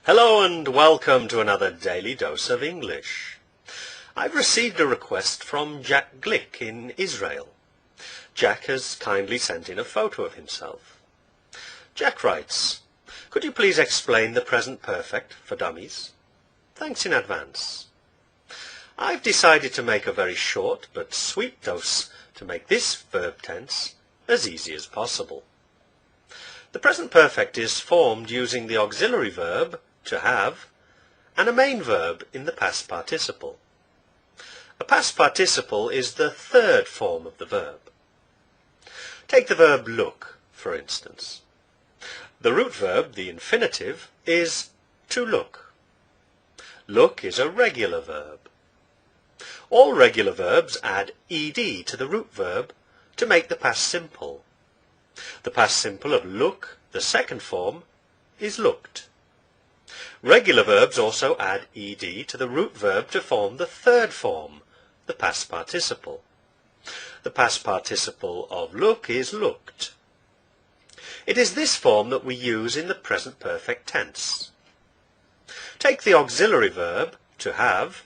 Hello and welcome to another Daily Dose of English. I've received a request from Jack Glick in Israel. Jack has kindly sent in a photo of himself. Jack writes, "Could you please explain the present perfect for dummies? Thanks in advance." I've decided to make a very short but sweet dose to make this verb tense as easy as possible. The present perfect is formed using the auxiliary verb to have and a main verb in the past participle. A past participle is the third form of the verb. Take the verb look, for instance. The root verb, the infinitive, is to look. Look is a regular verb. All regular verbs add ed to the root verb to make the past simple. The past simple of look, the second form, is looked. Regular verbs also add ed to the root verb to form the third form, the past participle. The past participle of look is looked. It is this form that we use in the present perfect tense. Take the auxiliary verb, to have,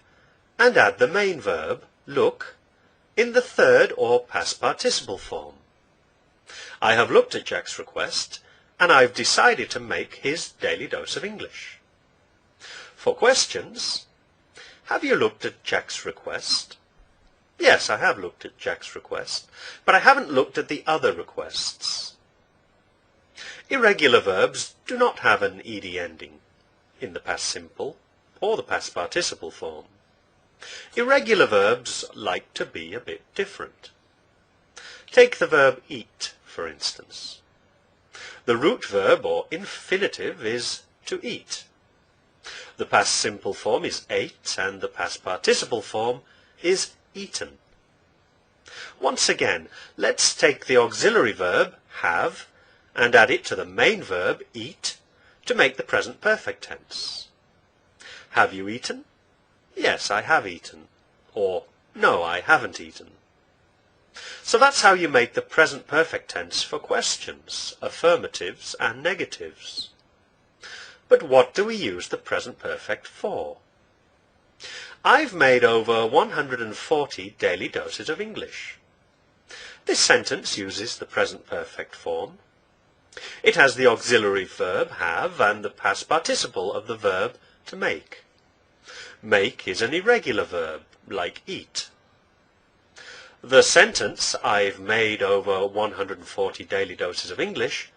and add the main verb, look, in the third or past participle form. I have looked at Jack's request, and I've decided to make his daily dose of English. For questions, have you looked at Jack's request? Yes, I have looked at Jack's request, but I haven't looked at the other requests. Irregular verbs do not have an ed ending in the past simple or the past participle form. Irregular verbs like to be a bit different. Take the verb eat, for instance. The root verb or infinitive is to eat. The past simple form is ate and the past participle form is eaten. Once again, let's take the auxiliary verb, have, and add it to the main verb, eat, to make the present perfect tense. Have you eaten? Yes, I have eaten. Or, no, I haven't eaten. So that's how you make the present perfect tense for questions, affirmatives and negatives. But what do we use the present perfect for? I've made over 140 daily doses of English. This sentence uses the present perfect form. It has the auxiliary verb have and the past participle of the verb to make. Make is an irregular verb, like eat. The sentence, I've made over 140 daily doses of English,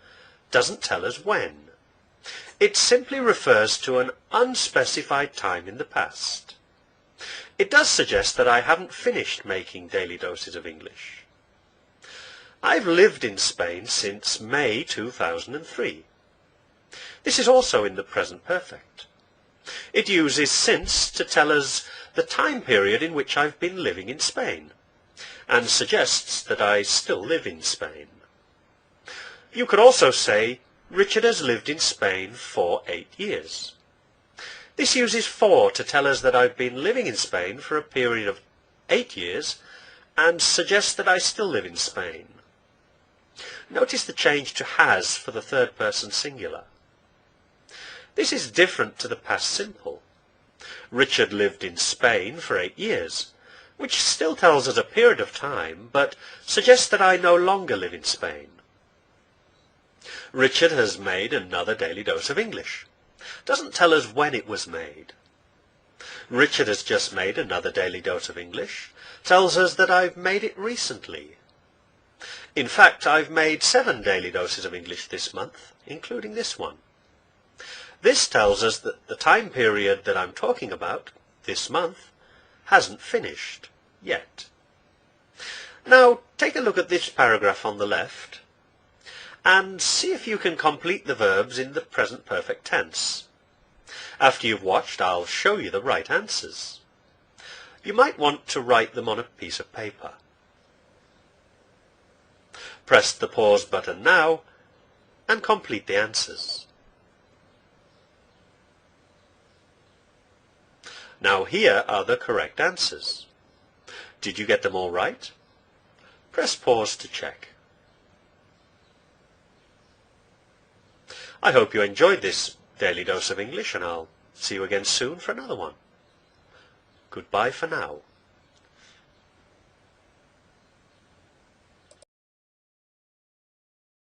doesn't tell us when. It simply refers to an unspecified time in the past. It does suggest that I haven't finished making daily doses of English. I've lived in Spain since May 2003. This is also in the present perfect. It uses since to tell us the time period in which I've been living in Spain, and suggests that I still live in Spain. You could also say, Richard has lived in Spain for 8 years. This uses for to tell us that I've been living in Spain for a period of 8 years, and suggests that I still live in Spain. Notice the change to has for the third person singular. This is different to the past simple. Richard lived in Spain for 8 years, which still tells us a period of time, but suggests that I no longer live in Spain. Richard has made another daily dose of English. Doesn't tell us when it was made. Richard has just made another daily dose of English. Tells us that I've made it recently. In fact, I've made 7 daily doses of English this month, including this one. This tells us that the time period that I'm talking about, this month, hasn't finished yet. Now, take a look at this paragraph on the left and see if you can complete the verbs in the present perfect tense. After you've watched, I'll show you the right answers. You might want to write them on a piece of paper. Press the pause button now and complete the answers. Now here are the correct answers. Did you get them all right? Press pause to check. I hope you enjoyed this Daily Dose of English, and I'll see you again soon for another one. Goodbye for now.